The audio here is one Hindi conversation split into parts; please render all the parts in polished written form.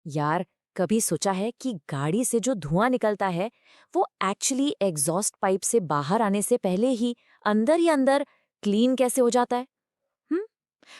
यार, कभी सोचा है कि गाड़ी से जो धुआं निकलता है वो एक्चुअली एग्जॉस्ट पाइप से बाहर आने से पहले ही अंदर क्लीन कैसे हो जाता है? हम्म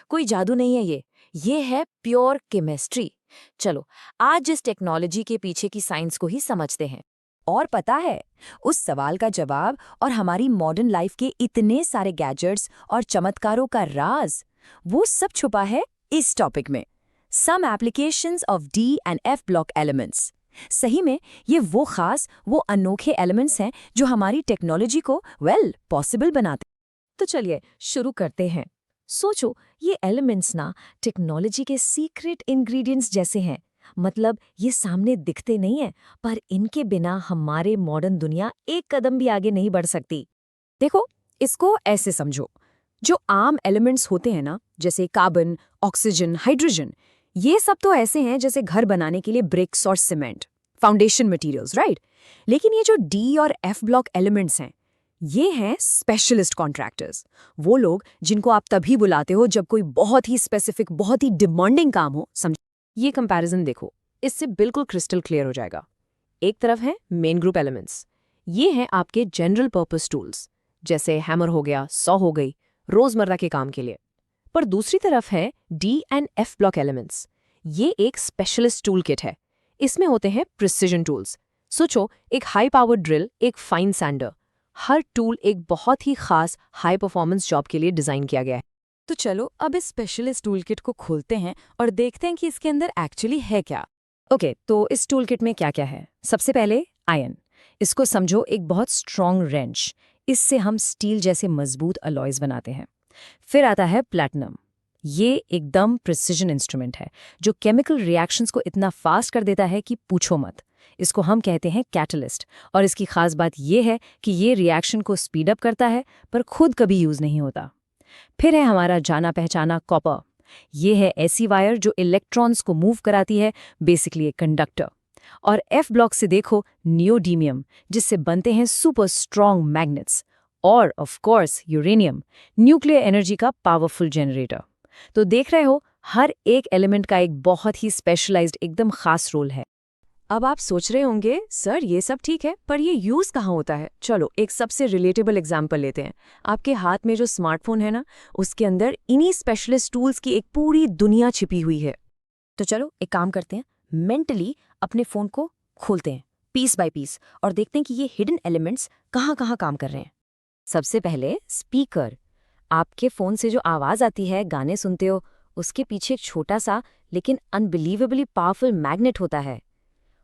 कोई जादू नहीं है ये है प्योर केमिस्ट्री। चलो, आज इस टेक्नोलॉजी के पीछे की साइंस को ही समझते हैं। और पता है, उस सवाल का जवाब और हमारी मॉडर्न लाइफ के इतने सारे गैजेट्स और चमत्कारों का राज, वो सब छुपा है इस टॉपिक में। Some applications of d and f block elements. सही में ये वो अनोखे एलिमेंट्स हैं जो हमारी टेक्नोलॉजी को पॉसिबल बनाते। तो चलिए शुरू करते हैं। सोचो, ये एलिमेंट्स ना टेक्नोलॉजी के सीक्रेट इंग्रेडिएंट्स जैसे हैं। मतलब ये सामने दिखते नहीं हैं, पर इनके बिना हमारे मॉडर्न दुनिया एक कदम भी आगे नहीं बढ़ सकती। देखो, इसको ऐसे समझो। जो आम एलिमेंट्स होते हैं ना, जैसे कार्बन, ऑक्सीजन, हाइड्रोजन, ये सब तो ऐसे हैं जैसे घर बनाने के लिए ब्रिक्स और सीमेंट, फाउंडेशन मटेरियल्स, राइट। लेकिन ये जो डी और एफ ब्लॉक एलिमेंट्स हैं, ये हैं स्पेशलिस्ट कॉन्ट्रैक्टर्स। वो लोग जिनको आप तभी बुलाते हो जब कोई बहुत ही स्पेसिफिक, बहुत ही डिमांडिंग काम हो। समझ, ये कंपैरिजन देखो, इससे बिल्कुल क्रिस्टल क्लियर हो जाएगा। एक तरफ है मेन ग्रुप एलिमेंट्स। ये हैं आपके जनरल पर्पस टूल्स, जैसे हैमर हो गया, सॉ हो गई, रोजमर्रा के काम के लिए। पर दूसरी तरफ है D and f block elements. ये एक स्पेशलिस्ट टूल किट है। इसमें होते हैं प्रिसिजन टूल्स। सोचो, एक हाई पावर ड्रिल, एक फाइन सैंडर। हर टूल एक बहुत ही खास हाई परफॉर्मेंस जॉब के लिए डिजाइन किया गया है। तो चलो अब इस स्पेशलिस्ट टूल किट को खोलते हैं और देखते हैं कि इसके अंदर एक्चुअली है क्या। ओके, तो इस टूल किट में क्या क्या है? सबसे पहले आयरन। इसको समझो एक बहुत स्ट्रॉन्ग रेंच। इससे हम स्टील जैसे मजबूत अलॉयज बनाते हैं। फिर आता है प्लैटिनम। ये एकदम प्रिसिजन इंस्ट्रूमेंट है जो केमिकल रिएक्शंस को इतना फास्ट कर देता है कि पूछो मत। इसको हम कहते हैं कैटलिस्ट, और इसकी खास बात ये है कि ये रिएक्शन को स्पीड अप करता है पर खुद कभी यूज नहीं होता। फिर है हमारा जाना पहचाना कॉपर। ये है ऐसी वायर जो इलेक्ट्रॉन्स को मूव कराती है, बेसिकली एक कंडक्टर। और एफ ब्लॉक से देखो नियोडीमियम, जिससे बनते हैं सुपर स्ट्रॉन्ग मैग्नेट्स। और of course uranium, nuclear energy का पावरफुल जनरेटर। तो देख रहे हो, हर एक एलिमेंट का एक बहुत ही स्पेशलाइज्ड, एकदम खास रोल है। अब आप सोच रहे होंगे, सर ये सब ठीक है, पर ये यूज कहाँ होता है? चलो एक सबसे रिलेटेबल एग्जांपल लेते हैं। आपके हाथ में जो स्मार्टफोन है ना, उसके अंदर इन्हीं स्पेशलिस्ट टूल्स की एक पूरी दुनिया छिपी हुई है। तो चलो एक काम करते हैं, मेंटली अपने फोन को खोलते हैं पीस बाय पीस और देखते हैं कि ये हिडन एलिमेंट्स कहाँ कहाँ काम कर रहे हैं। सबसे पहले स्पीकर। आपके फोन से जो आवाज आती है, गाने सुनते हो, उसके पीछे एक छोटा सा लेकिन अनबिलीवेबली पावरफुल मैग्नेट होता है।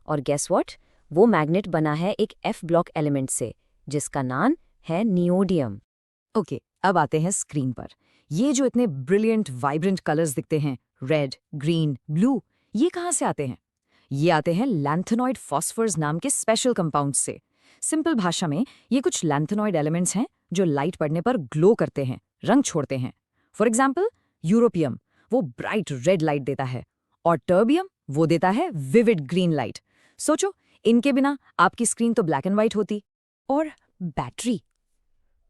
और गेस व्हाट, वो मैग्नेट बना है एक एफ ब्लॉक एलिमेंट से, जिसका नाम है नियोडियम। ओके, अब आते हैं स्क्रीन पर। ये जो इतने ब्रिलियंट वाइब्रेंट कलर्स दिखते हैं, रेड, ग्रीन, ब्लू, ये कहाँ से आते हैं? ये आते हैं लैंथेनॉइड फॉस्फर्स नाम के स्पेशल कंपाउंड से। सिंपल भाषा में ये कुछ लैंथेनॉइड एलिमेंट्स हैं जो लाइट पड़ने पर ग्लो करते हैं, रंग छोड़ते हैं। फॉर एग्जाम्पल, यूरोपियम वो ब्राइट रेड लाइट देता है, और टर्बियम वो देता है विविड ग्रीन लाइट। सोचो, इनके बिना आपकी स्क्रीन तो ब्लैक एंड व्हाइट होती। और बैटरी,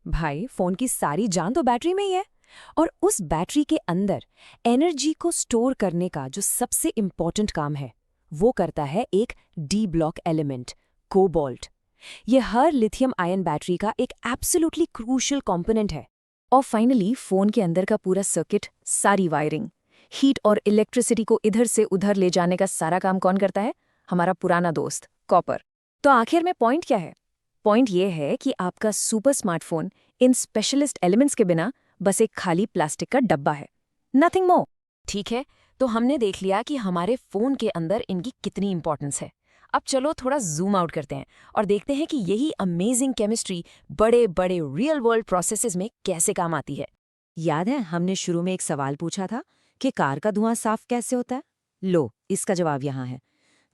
भाई फोन की सारी जान तो बैटरी में ही है। और उस बैटरी के अंदर एनर्जी को स्टोर करने का जो सबसे इंपॉर्टेंट काम है, वो करता है एक डी ब्लॉक एलिमेंट, कोबाल्ट। ये हर लिथियम आयन बैटरी का एक एब्सोल्युटली क्रूशियल कंपोनेंट है। और फाइनली फोन के अंदर का पूरा सर्किट, सारी वायरिंग, हीट और इलेक्ट्रिसिटी को इधर से उधर ले जाने का सारा काम कौन करता है? हमारा पुराना दोस्त कॉपर। तो आखिर में पॉइंट क्या है? पॉइंट ये है कि आपका सुपर स्मार्टफोन इन स्पेशलिस्ट एलिमेंट्स के बिना बस एक खाली प्लास्टिक का डब्बा है, नथिंग मोर। ठीक है, तो हमने देख लिया कि हमारे फोन के अंदर इनकी कितनी इंपॉर्टेंस है। अब चलो थोड़ा जूम आउट करते हैं और देखते हैं कि यही अमेजिंग केमिस्ट्री बड़े बड़े रियल वर्ल्ड प्रोसेसेस में कैसे काम आती है। याद है हमने शुरू में एक सवाल पूछा था कि कार का धुआं साफ कैसे होता है? लो, इसका जवाब यहाँ है।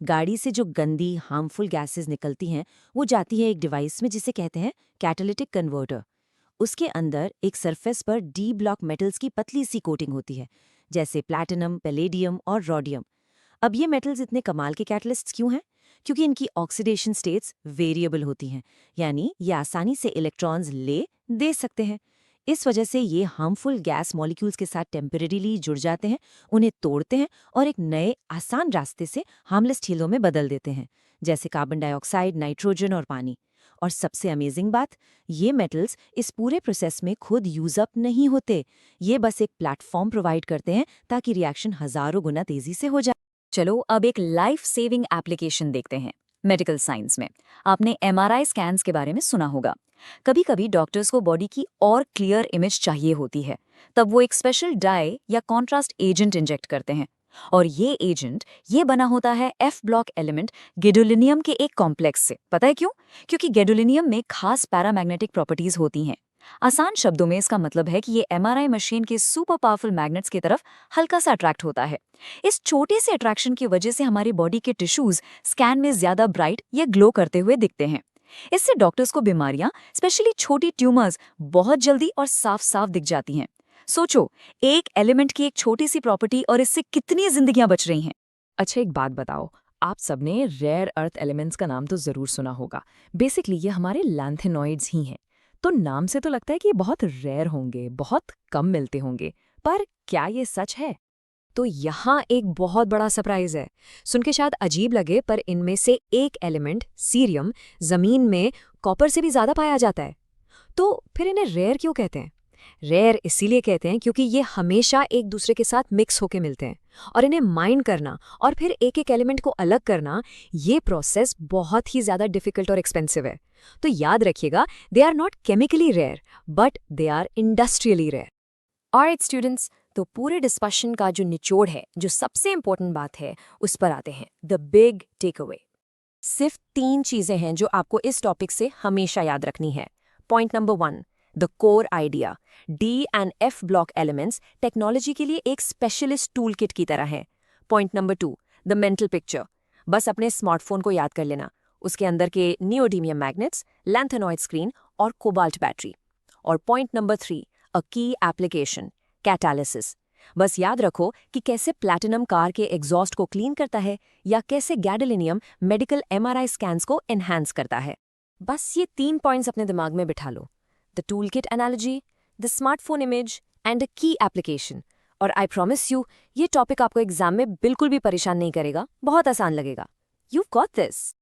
गाड़ी से जो गंदी हार्मफुल गैसेस निकलती हैं, वो जाती है एक डिवाइस में जिसे कहते हैं कैटालिटिक कन्वर्टर। उसके अंदर एक सरफेस पर डी ब्लॉक मेटल्स की पतली सी कोटिंग होती है, जैसे प्लैटिनम, पैलेडियम और रोडियम। अब ये मेटल्स इतने कमाल के कैटलिस्ट्स क्यों हैं? क्योंकि इनकी ऑक्सीडेशन स्टेट्स वेरिएबल होती हैं, यानी ये आसानी से इलेक्ट्रॉन्स ले दे सकते हैं। इस वजह से ये हार्मफुल गैस मॉलिक्यूल्स के साथ टेम्परेरीली जुड़ जाते हैं, उन्हें तोड़ते हैं और एक नए आसान रास्ते से हार्मलेस चीज़ों में बदल देते हैं, जैसे कार्बन डाइऑक्साइड, नाइट्रोजन और पानी। और सबसे अमेजिंग बात, ये मेटल्स इस पूरे प्रोसेस में खुद यूज अप नहीं होते। ये बस एक प्लेटफॉर्म प्रोवाइड करते हैं ताकि रिएक्शन हजारों गुना तेजी से हो जाए। चलो अब एक लाइफ सेविंग एप्लीकेशन देखते हैं। मेडिकल साइंस में आपने एमआरआई स्कैन्स के बारे में सुना होगा। कभी कभी डॉक्टर्स को बॉडी की और क्लियर इमेज चाहिए होती है, तब वो एक स्पेशल डाई या कॉन्ट्रास्ट एजेंट इंजेक्ट करते हैं। और ये एजेंट बना होता है एफ ब्लॉक एलिमेंट गैडोलिनियम के एक कॉम्प्लेक्स से। पता है क्यों? क्योंकि गैडोलिनियम में खास पैरामैग्नेटिक प्रॉपर्टीज होती हैं। आसान शब्दों में इसका मतलब है कि ये एमआरआई मशीन के सुपर पावरफुल मैग्नेट्स की तरफ हल्का सा अट्रैक्ट होता है। इस छोटे से अट्रैक्शन की वजह से हमारी बॉडी के टिश्यूज स्कैन में ज्यादा ब्राइट या ग्लो करते हुए दिखते हैं। इससे डॉक्टर्स को बीमारियां, स्पेशली छोटी ट्यूमर्स, बहुत जल्दी और साफ साफ दिख जाती हैं। सोचो, एक एलिमेंट की एक छोटी सी प्रॉपर्टी और इससे कितनी जिंदगियां बच रही हैं। अच्छा, एक बात बताओ, आप सबने रेयर अर्थ एलिमेंट्स का नाम तो जरूर सुना होगा। बेसिकली ये हमारे लैंथेनॉइड्स ही हैं। तो नाम से तो लगता है कि ये बहुत रेयर होंगे, बहुत कम मिलते होंगे, पर क्या ये सच है? तो यहाँ एक बहुत बड़ा सरप्राइज है। सुन के शायद अजीब लगे, पर इनमें से एक एलिमेंट, सीरियम, जमीन में कॉपर से भी ज्यादा पाया जाता है। तो फिर इन्हें रेयर क्यों कहते हैं? रेयर इसीलिए कहते हैं क्योंकि ये हमेशा एक दूसरे के साथ मिक्स होके मिलते हैं, और इन्हें माइन करना और फिर एक एक एलिमेंट को अलग करना, ये प्रोसेस बहुत ही ज्यादा डिफिकल्ट और एक्सपेंसिव है। तो याद रखिएगा, they are not chemically rare, but they are industrially rare. Alright students, तो पूरे डिस्कशन का जो निचोड़ है, जो सबसे इंपॉर्टेंट बात है, उस पर आते हैं। The big tech away. सिर्फ 3 चीजें हैं जो आपको इस टॉपिक से हमेशा याद रखनी है। Point number 1, the core idea. D and f block elements technology के लिए एक स्पेशलिस्ट टूल किट की तरह है। Point number 2, the mental picture. बस अपने स्मार्टफोन को याद कर लेना, उसके अंदर के नियोडीमियम मैग्नेट्स, लैंथेनॉइड स्क्रीन और कोबाल्ट बैटरी। और पॉइंट नंबर 3, अ की एप्लीकेशन, कैटालिसिस। बस याद रखो कि कैसे प्लैटिनम कार के एग्जॉस्ट को क्लीन करता है, या कैसे गैडोलिनियम मेडिकल एमआरआई स्कैन्स को एनहांस करता है। बस ये 3 पॉइंट्स अपने दिमाग में बिठा लो: the tool kit analogy, the smartphone image and a key application. और आई प्रॉमिस यू, ये टॉपिक आपको एग्जाम में बिल्कुल भी परेशान नहीं करेगा, बहुत आसान लगेगा। You got this.